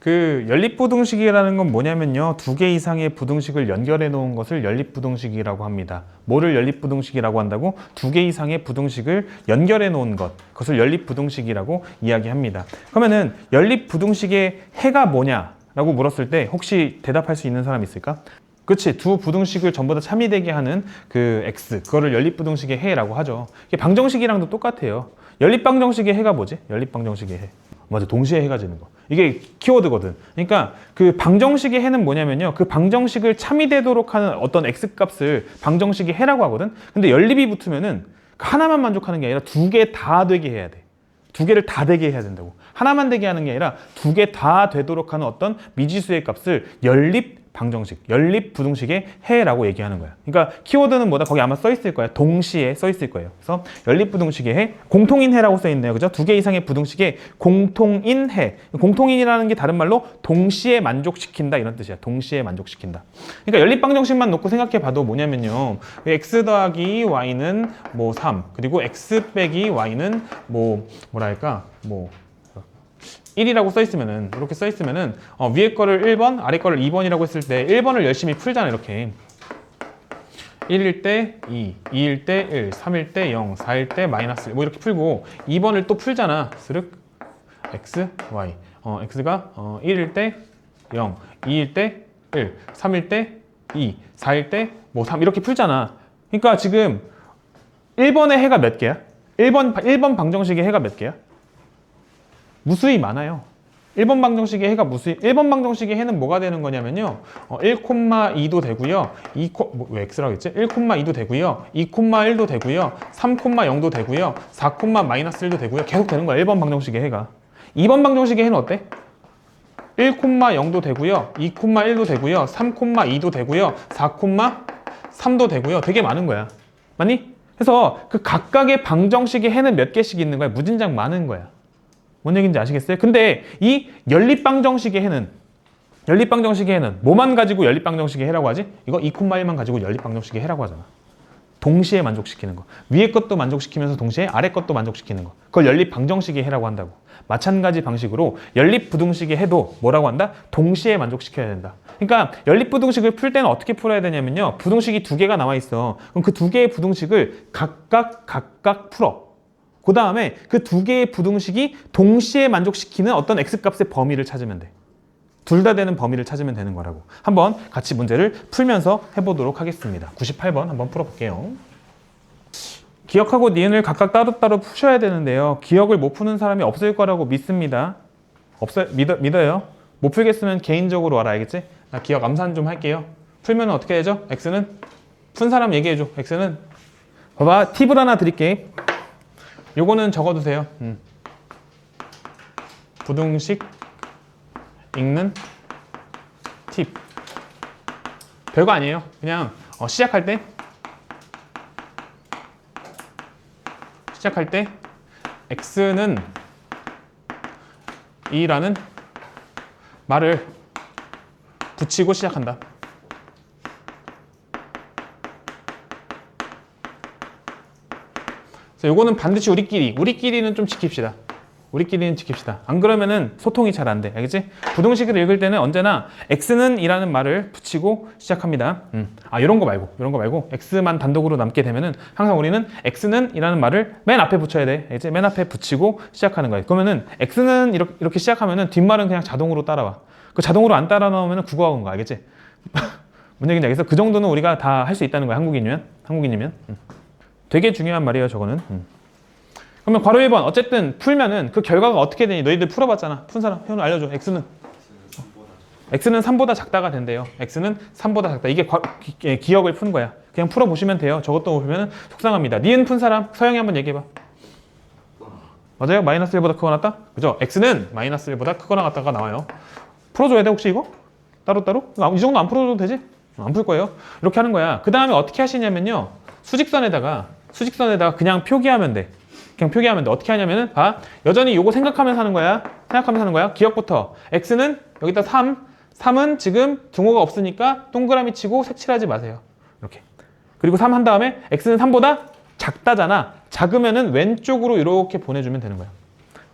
그 연립부등식이라는 건 뭐냐면요, 두 개 이상의 부등식을 연결해 놓은 것을 연립부등식이라고 합니다. 뭐를 연립부등식이라고 한다고? 두 개 이상의 부등식을 연결해 놓은 것, 그것을 연립부등식이라고 이야기합니다. 그러면은 연립부등식의 해가 뭐냐라고 물었을 때 혹시 대답할 수 있는 사람 있을까? 그치, 두 부등식을 전부 다 참이되게 하는 그 x, 그거를 연립부등식의 해라고 하죠. 이게 방정식이랑도 똑같아요. 연립방정식의 해가 뭐지? 연립방정식의 해. 맞아, 동시에 해가 지는 거. 이게 키워드거든. 그러니까 그 방정식의 해는 뭐냐면요, 그 방정식을 참이되도록 하는 어떤 x 값을 방정식의 해라고 하거든. 근데 연립이 붙으면은 하나만 만족하는 게 아니라 두 개 다 되게 해야 돼. 두 개를 다 되게 해야 된다고. 하나만 되게 하는 게 아니라 두 개 다 되도록 하는 어떤 미지수의 값을 연립 방정식, 연립 부등식의 해라고 얘기하는 거야. 그러니까 키워드는 뭐다? 거기 아마 써 있을 거야. 동시에 써 있을 거예요. 그래서 연립 부등식의 해, 공통인 해라고 써 있네요. 그죠? 두 개 이상의 부등식의 공통인 해. 공통인이라는 게 다른 말로 동시에 만족시킨다 이런 뜻이야. 동시에 만족시킨다. 그러니까 연립 방정식만 놓고 생각해 봐도 뭐냐면요, x 더하기 y는 뭐 3, 그리고 x 빼기 y는 뭐랄까 1이라고 써 있으면은, 이렇게 써 있으면은 위에 거를 1번, 아래 거를 2번이라고 했을 때 1번을 열심히 풀잖아. 이렇게 1일 때 2, 2일 때 1, 3일 때 0, 4일 때 마이너스 1, 뭐 이렇게 풀고 2번을 또 풀잖아. 스륵 x, y. x가 1일 때 0, 2일 때 1, 3일 때 2, 4일 때 3 이렇게 풀잖아. 그러니까 지금 1번의 해가 몇 개야? 1번 방정식의 해가 몇 개야? 무수히 많아요. 1번 방정식의 해가 1번 방정식의 해는 뭐가 되는 거냐면요, 1,2도 되고요, 왜 x라고 했지? 1,2도 되고요, 2,1도 되고요, 3,0도 되고요, 4,-1도 되고요. 계속 되는 거야, 1번 방정식의 해가. 2번 방정식의 해는 어때? 1,0도 되고요, 2,1도 되고요, 3,2도 되고요, 4,3도 되고요. 되게 많은 거야. 맞니? 그래서 그 각각의 방정식의 해는 몇 개씩 있는 거야? 무진장 많은 거야. 뭔 얘기인지 아시겠어요? 근데 이 연립방정식의 해는 뭐만 가지고 연립방정식의 해라고 하지? 이거 2,1만 가지고 연립방정식의 해라고 하잖아. 동시에 만족시키는 거. 위에 것도 만족시키면서 동시에 아래 것도 만족시키는 거. 그걸 연립방정식의 해라고 한다고. 마찬가지 방식으로 연립부등식의 해도 뭐라고 한다? 동시에 만족시켜야 된다. 그러니까 연립부등식을 풀 때는 어떻게 풀어야 되냐면요, 부등식이 두 개가 나와 있어. 그럼 그 두 개의 부등식을 각각 풀어. 그 다음에 그 두 개의 부등식이 동시에 만족시키는 어떤 x값의 범위를 찾으면 돼. 둘 다 되는 범위를 찾으면 되는 거라고. 한번 같이 문제를 풀면서 해보도록 하겠습니다. 98번 한번 풀어볼게요. 기억하고 니은을 각각 따로따로 푸셔야 되는데요, 기억을 못 푸는 사람이 없을 거라고 믿습니다. 믿어요. 못 풀겠으면 개인적으로 와라, 알겠지? 나 기억 암산 좀 할게요. 풀면 어떻게 되죠? x는 푼 사람 얘기해줘. x는 봐봐, 팁을 하나 드릴게. 요거는 적어두세요. 부등식 읽는 팁. 별거 아니에요. 그냥 시작할 때 x는 2라는 말을 붙이고 시작한다. 요거는 반드시 우리끼리는 좀 지킵시다. 안 그러면은 소통이 잘 안 돼. 알겠지? 부등식을 읽을 때는 언제나 x는 이라는 말을 붙이고 시작합니다. 이런 거 말고 x만 단독으로 남게 되면은 항상 우리는 x는 이라는 말을 맨 앞에 붙여야 돼. 알겠지? 맨 앞에 붙이고 시작하는 거야. 그러면은 x는 이렇게 시작하면은 뒷말은 그냥 자동으로 따라와. 그 자동으로 안 따라 나오면은 국어가 온 거야. 알겠지? 뭔 얘기인지 알겠어? 그 정도는 우리가 다 할 수 있다는 거야. 한국인이면. 되게 중요한 말이에요, 저거는. 그러면 괄호 1번, 어쨌든 풀면은 그 결과가 어떻게 되니? 너희들 풀어봤잖아. 푼 사람, 현우 알려줘. x는 3보다 작다가 된대요. x는 3보다 작다. 이게 기억을 푼 거야. 그냥 풀어보시면 돼요. 저것도 보면은 속상합니다. 니은 푼 사람, 서영이 한번 얘기해봐. 맞아요? 마이너스 1보다 크거나 같다? 그죠? x는 마이너스 1보다 크거나 같다가 나와요. 풀어줘야 돼, 혹시 이거? 따로따로? 이 정도 안 풀어줘도 되지? 안 풀 거예요. 이렇게 하는 거야. 그 다음에 어떻게 하시냐면요, 수직선에다가 그냥 표기하면 돼. 어떻게 하냐면은, 여전히 요거 생각하면서 하는 거야. 기억부터. x는 여기다 3은 지금 등호가 없으니까 동그라미 치고 색칠하지 마세요. 이렇게. 그리고 3 한 다음에 x는 3보다 작다잖아. 작으면은 왼쪽으로 이렇게 보내주면 되는 거야.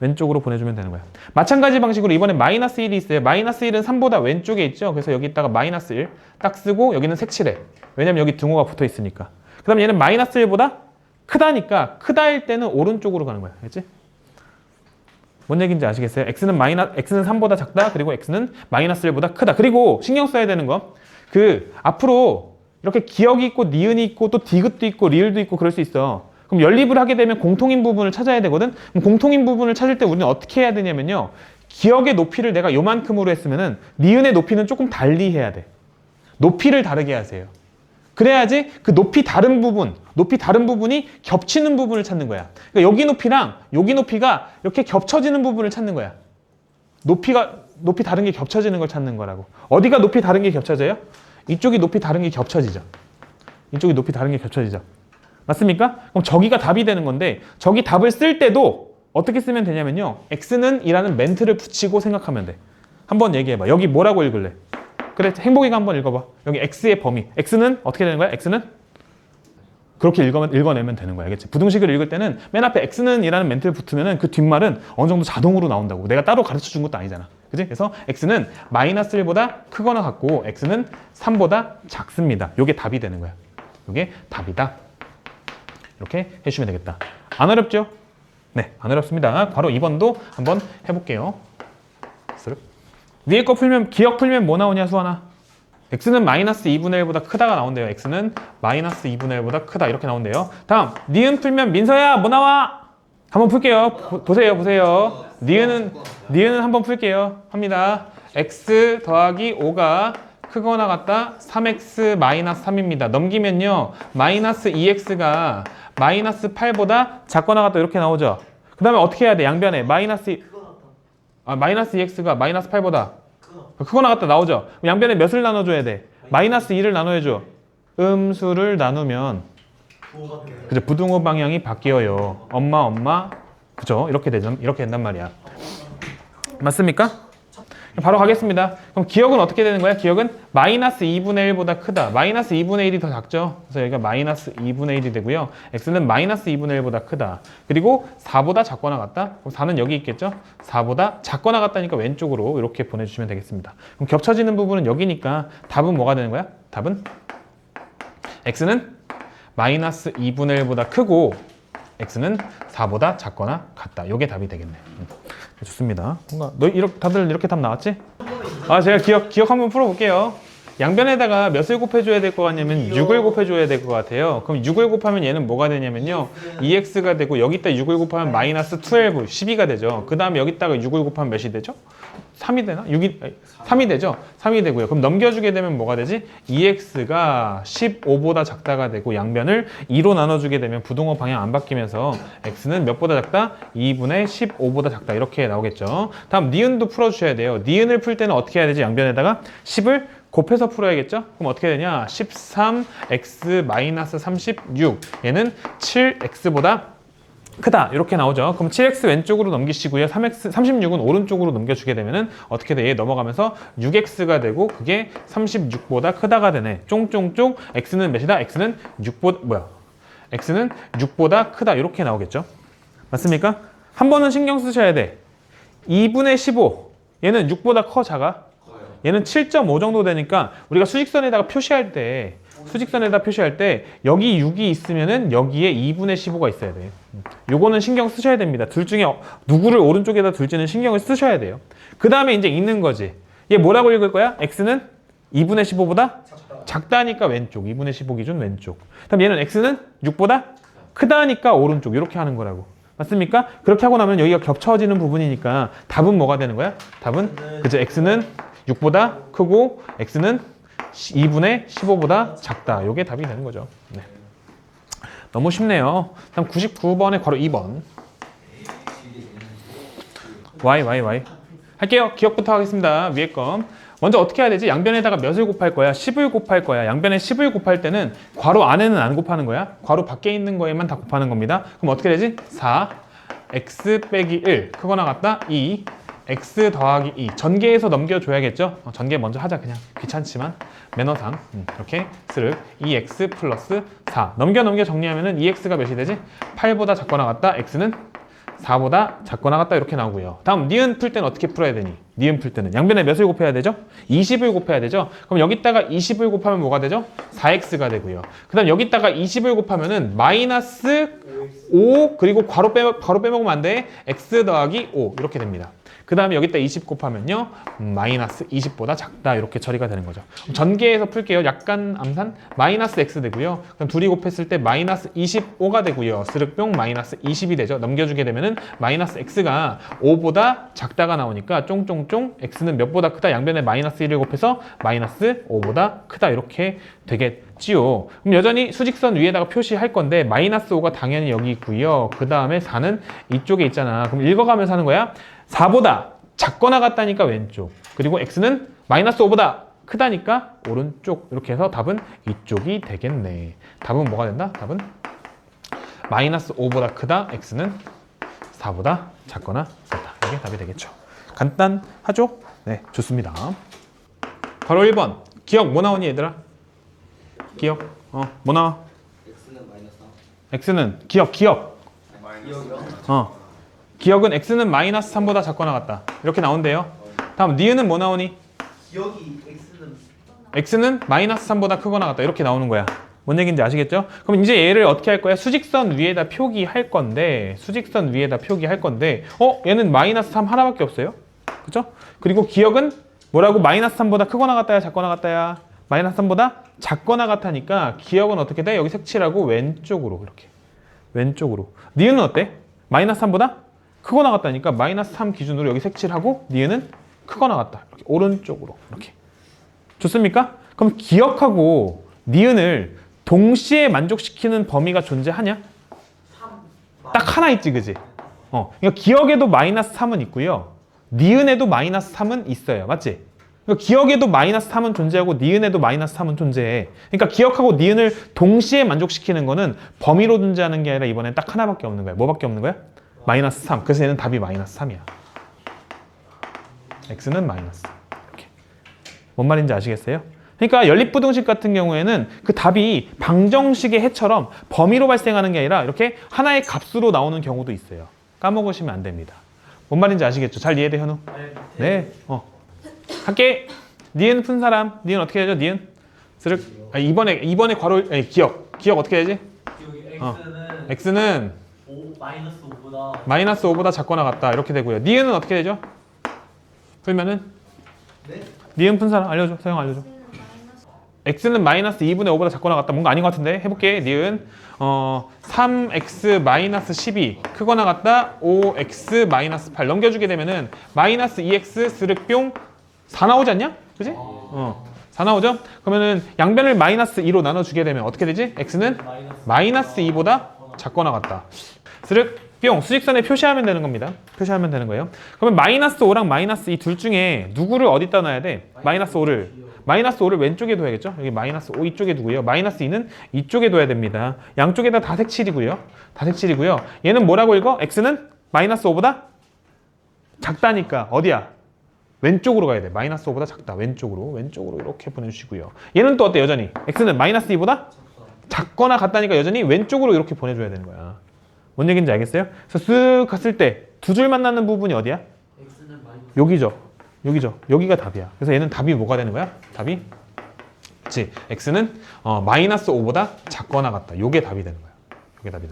왼쪽으로 보내주면 되는 거야. 마찬가지 방식으로 이번에 마이너스 1이 있어요. 마이너스 1은 3보다 왼쪽에 있죠. 그래서 여기다가 마이너스 1 딱 쓰고 여기는 색칠해. 왜냐면 여기 등호가 붙어 있으니까. 그 다음에 얘는 마이너스 1보다 크다니까 크다일 때는 오른쪽으로 가는 거야. 알겠지? 뭔 얘기인지 아시겠어요? x는 3보다 작다. 그리고 x는 마이너스 1보다 크다. 그리고 신경 써야 되는 거. 앞으로 이렇게 기억이 있고 니은이 있고 또 디귿도 있고 리을도 있고 그럴 수 있어. 그럼 연립을 하게 되면 공통인 부분을 찾아야 되거든. 그럼 공통인 부분을 찾을 때 우리는 어떻게 해야 되냐면요. 기억의 높이를 내가 요만큼으로 했으면은 니은의 높이는 조금 달리 해야 돼. 높이를 다르게 하세요. 그래야지 그 높이 다른 부분이 겹치는 부분을 찾는 거야. 그러니까 여기 높이랑 여기 높이가 이렇게 겹쳐지는 부분을 찾는 거야. 높이 다른 게 겹쳐지는 걸 찾는 거라고. 어디가 높이 다른 게 겹쳐져요? 이쪽이 높이 다른 게 겹쳐지죠. 이쪽이 높이 다른 게 겹쳐지죠. 맞습니까? 그럼 저기가 답이 되는 건데 저기 답을 쓸 때도 어떻게 쓰면 되냐면요. x는 이라는 멘트를 붙이고 생각하면 돼. 한번 얘기해봐. 여기 뭐라고 읽을래? 그래, 행복이가 한번 읽어봐. 여기 x의 범위. x는 어떻게 되는 거야? x는? 그렇게 읽어내면 되는 거야. 알겠지? 부등식을 읽을 때는 맨 앞에 x는 이라는 멘트를 붙으면 그 뒷말은 어느 정도 자동으로 나온다고. 내가 따로 가르쳐 준 것도 아니잖아. 그치? 그래서 x는 마이너스 1보다 크거나 같고 x는 3보다 작습니다. 이게 답이 되는 거야. 이게 답이다. 이렇게 해주시면 되겠다. 안 어렵죠? 네, 안 어렵습니다. 바로 2번도 한번 해볼게요. 위에 거 풀면, 기억 풀면 뭐 나오냐, 수아나? x는 마이너스 2분의 1보다 크다가 나온대요. x는 마이너스 2분의 1보다 크다. 이렇게 나온대요. 다음, 니은 풀면 민서야, 뭐 나와? 한번 풀게요. 보세요. 니은은 한번 풀게요. 합니다. x 더하기 5가 크거나 같다 3x 마이너스 3입니다. 넘기면요. 마이너스 2x가 마이너스 8보다 작거나 같다 이렇게 나오죠. 그 다음에 어떻게 해야 돼? 양변에 마이너스 2x가 마이너스 8보다 크거나 같다 나오죠. 양변에 몇을 나눠줘야 돼? 마이너스 2를 나눠야죠. 음수를 나누면 그죠? 부등호 방향이 바뀌어요. 엄마 그죠? 이렇게 된단 말이야. 맞습니까? 바로 가겠습니다. 그럼 기억은 어떻게 되는 거야? 기억은 마이너스 2분의 1보다 크다. 마이너스 2분의 1이 더 작죠? 그래서 여기가 마이너스 2분의 1이 되고요. x는 마이너스 2분의 1보다 크다. 그리고 4보다 작거나 같다. 그럼 4는 여기 있겠죠? 4보다 작거나 같다니까 왼쪽으로 이렇게 보내주시면 되겠습니다. 그럼 겹쳐지는 부분은 여기니까 답은 뭐가 되는 거야? 답은 x는 마이너스 2분의 1보다 크고 x는 4보다 작거나 같다. 이게 답이 되겠네. 좋습니다. 뭔가 다들 이렇게 답 나왔지? 제가 기억 한번 풀어볼게요. 양변에다가 몇을 곱해줘야 될 것 같냐면 6을 곱해줘야 될 것 같아요. 그럼 6을 곱하면 얘는 뭐가 되냐면요. 2x가 되고 여기다 6을 곱하면 마이너스 12, 12가 되죠. 그 다음에 여기다가 6을 곱하면 몇이 되죠? 3이 되나? 3이 되죠? 3이 되고요. 그럼 넘겨주게 되면 뭐가 되지? 2x가 15보다 작다가 되고 양변을 2로 나눠주게 되면 부등호 방향 안 바뀌면서 x는 몇보다 작다? 2분의 15보다 작다. 이렇게 나오겠죠. 다음 니은도 풀어주셔야 돼요. 니은을 풀 때는 어떻게 해야 되지? 양변에다가 10을 곱해서 풀어야겠죠? 그럼 어떻게 되냐? 13x-36 얘는 7x보다 크다 이렇게 나오죠. 그럼 7x 왼쪽으로 넘기시고요. 36은 오른쪽으로 넘겨주게 되면은 어떻게 돼? 얘 넘어가면서 6x가 되고 그게 36보다 크다가 되네. 쫑쫑쫑 x는 몇이다? x는 6보다 크다 이렇게 나오겠죠. 맞습니까? 한 번은 신경 쓰셔야 돼. 2분의 15 얘는 6보다 커 작아? 얘는 7.5 정도 되니까 우리가 수직선에다 표시할 때 여기 6이 있으면은 여기에 2분의 15가 있어야 돼요. 요거는 신경 쓰셔야 됩니다. 둘 중에 누구를 오른쪽에다 둘지는 신경을 쓰셔야 돼요. 그 다음에 이제 읽는 거지. 얘 뭐라고 읽을 거야? x는 2분의 15보다 작다니까 왼쪽. 2분의 15 기준 왼쪽. 그다음 얘는 x는 6보다 크다니까 오른쪽. 이렇게 하는 거라고. 맞습니까? 그렇게 하고 나면 여기가 겹쳐지는 부분이니까 답은 뭐가 되는 거야? 답은 그죠? x는 6보다 크고 x는 2분의 15보다 작다. 이게 답이 되는 거죠. 네. 너무 쉽네요. 다음 99번에 괄호 2번. y. 할게요. 기억부터 하겠습니다. 위에 거. 먼저 어떻게 해야 되지? 양변에다가 몇을 곱할 거야? 10을 곱할 거야. 양변에 10을 곱할 때는 괄호 안에는 안 곱하는 거야. 괄호 밖에 있는 거에만 다 곱하는 겁니다. 그럼 어떻게 되지? 4, x 빼기 1, 크거나 같다, 2, x 더하기 2. 전개해서 넘겨줘야겠죠? 전개 먼저 하자. 그냥 귀찮지만 매너상 이렇게 스륵 2x 플러스 4 넘겨 정리하면은 2x가 몇이 되지? 8보다 작거나 같다, x는 4보다 작거나 같다 이렇게 나오고요. 다음 니은 풀 때는 어떻게 풀어야 되니? 니은 풀 때는 양변에 몇을 곱해야 되죠? 20을 곱해야 되죠? 그럼 여기다가 20을 곱하면 뭐가 되죠? 4x가 되고요. 그 다음 여기다가 20을 곱하면은 마이너스 5 그리고 괄호 빼먹으면 안 돼. x 더하기 5 이렇게 됩니다. 그 다음에 여기다 20 곱하면요 마이너스 20보다 작다 이렇게 처리가 되는 거죠. 전개해서 풀게요. 약간 암산 마이너스 x 되고요. 그럼 둘이 곱했을 때 마이너스 25가 되고요. 스륵뿅 마이너스 20이 되죠. 넘겨주게 되면은 마이너스 x가 5보다 작다가 나오니까 쫑쫑쫑 x는 몇보다 크다. 양변에 마이너스 1을 곱해서 마이너스 5보다 크다 이렇게 되겠지요. 그럼 여전히 수직선 위에다가 표시할 건데 마이너스 5가 당연히 여기 있고요. 그 다음에 4는 이쪽에 있잖아. 그럼 읽어가면서 하는 거야. 4보다 작거나 같다니까 왼쪽, 그리고 x는 마이너스 5보다 크다니까 오른쪽. 이렇게 해서 답은 이쪽이 되겠네. 답은 뭐가 된다? 답은 마이너스 5보다 크다, x는 4보다 작거나 같다. 이게 답이 되겠죠. 간단하죠? 네, 좋습니다. 바로 1번 기억 뭐 나오니 얘들아? 기억 뭐 나와? x는 마이너스 3. x는 기억 기억이요? 기억은 x는 마이너스 3보다 작거나 같다 이렇게 나온대요. 다음 니은은 뭐 나오니? 기억이 x는 마이너스 3보다 크거나 같다 이렇게 나오는 거야. 뭔 얘기인지 아시겠죠? 그럼 이제 얘를 어떻게 할 거야? 수직선 위에다 표기할 건데 얘는 마이너스 3 하나밖에 없어요. 그죠? 그리고 기억은 뭐라고? 마이너스 3보다 크거나 같다야 작거나 같다야? 마이너스 3보다 작거나 같다니까 기억은 어떻게 돼? 여기 색칠하고 왼쪽으로 이렇게 왼쪽으로. 니은은 어때? 마이너스 3보다 크거나 같다니까 마이너스 3 기준으로 여기 색칠하고 니은은 크거나 같다 이렇게 오른쪽으로 이렇게. 좋습니까? 그럼 기억하고 니은을 동시에 만족시키는 범위가 존재하냐? 딱 하나 있지, 그지? 그러니까 기억에도 마이너스 3은 있고요. 니은에도 마이너스 3은 있어요. 맞지? 그러니까 기억에도 마이너스 3은 존재하고 니은에도 마이너스 3은 존재해. 그러니까 기억하고 니은을 동시에 만족시키는 거는 범위로 존재하는 게 아니라 이번엔 딱 하나밖에 없는 거야. 뭐밖에 없는 거야? 마이너스 3. 그래서 얘는 답이 마이너스 3이야. x는 마이너스. 이렇게. 뭔 말인지 아시겠어요? 그러니까 연립부등식 같은 경우에는 그 답이 방정식의 해처럼 범위로 발생하는 게 아니라 이렇게 하나의 값으로 나오는 경우도 있어요. 까먹으시면 안 됩니다. 뭔 말인지 아시겠죠? 잘 이해돼, 현우? 네. 할게. 니은 푼 사람. 니은 어떻게 되죠? 니은? 스륵. 이번에 괄호, 기억 어떻게 되지? 기억이 x는 마이너스 5보다 작거나 같다 이렇게 되고요. 니은은 어떻게 되죠? 풀면은? 네? 니은 푼 사람 알려줘. 서영 알려줘. x는 마이너스 2분의 5보다 작거나 같다. 뭔가 아닌 것 같은데 해볼게. 니은 3x 마이너스 12 크거나 같다 5x 마이너스 8 넘겨주게 되면은 마이너스 2x 스륵뿅 4 나오지 않냐? 그지? 4 나오죠? 그러면은 양변을 마이너스 2로 나눠주게 되면 어떻게 되지? x는 마이너스 2보다 작거나 같다. 스륵 뿅 수직선에 표시하면 되는 겁니다. 표시하면 되는 거예요. 그러면 마이너스 5랑 마이너스 2 둘 중에 누구를 어디다 놔야 돼? 마이너스 5를 왼쪽에 둬야겠죠? 여기 마이너스 5 이쪽에 두고요. 마이너스 2는 이쪽에 둬야 됩니다. 양쪽에다 다 색칠이고요. 얘는 뭐라고 읽어? x는 마이너스 5보다 작다니까 어디야? 왼쪽으로 가야 돼. 마이너스 5보다 작다. 왼쪽으로 이렇게 보내주시고요. 얘는 또 어때? 여전히 x는 마이너스 2보다 작거나 같다니까 여전히 왼쪽으로 이렇게 보내줘야 되는 거야. 뭔 얘기인지 알겠어요? 그래서 쓱 갔을 때 두 줄 만나는 부분이 어디야? 여기죠. 여기가 답이야. 그래서 얘는 답이 뭐가 되는 거야? 답이 그치. x는 마이너스 5보다 작거나 같다. 요게 답이 되는 거야.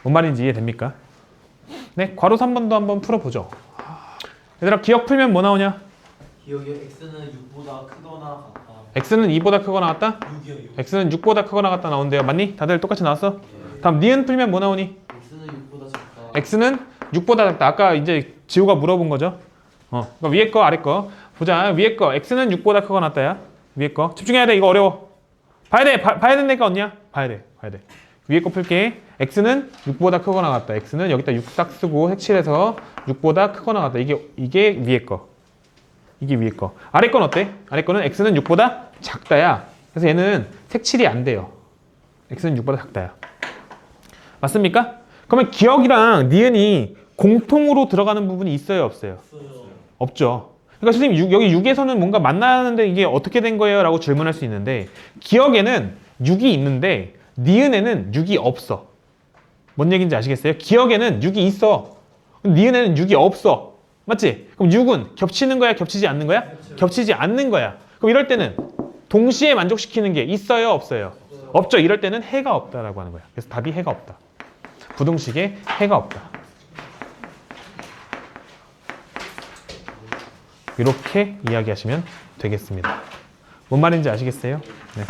뭔 말인지 이해됩니까? 네, 괄호 3번도 한번 풀어보죠. 얘들아 기억 풀면 뭐 나오냐? 기억이 x는 6보다 크거나 같다. x는 2보다 크거나 같다? 6이요. x는 6보다 크거나 같다 나온대요. 맞니? 다들 똑같이 나왔어? 다음 니은 풀면 뭐 나오니? x는 6보다 작다. x는 6보다 작다. 아까 이제 지호가 물어본 거죠. 그러니까 위에 거 아래 거 보자. 위에 거 x는 6보다 크거나 같다야. 위에 거 집중해야 돼. 이거 어려워. 봐야 되는 애가 없냐? 봐야 돼. 위에 거 풀게. x는 6보다 크거나 같다. x는 여기다 6 싹 쓰고 색칠해서 6보다 크거나 같다. 이게 위에 거. 이게 위에 거. 아래 건 어때? 아래 거는 x는 6보다 작다야. 그래서 얘는 색칠이 안 돼요. x는 6보다 작다야. 맞습니까? 그러면 기억이랑 니은이 공통으로 들어가는 부분이 있어요, 없어요? 없죠. 그러니까 선생님 여기 6에서는 뭔가 만나는데 이게 어떻게 된 거예요? 라고 질문할 수 있는데 기억에는 6이 있는데 니은에는 6이 없어. 뭔 얘기인지 아시겠어요? 기억에는 6이 있어. 니은에는 6이 없어. 맞지? 그럼 6은 겹치는 거야? 겹치지 않는 거야? 겹치지 않는 거야. 그럼 이럴 때는 동시에 만족시키는 게 있어요? 없어요? 없죠. 이럴 때는 해가 없다라고 하는 거야. 그래서 답이 해가 없다. 부등식에 해가 없다. 이렇게 이야기하시면 되겠습니다. 뭔 말인지 아시겠어요? 네.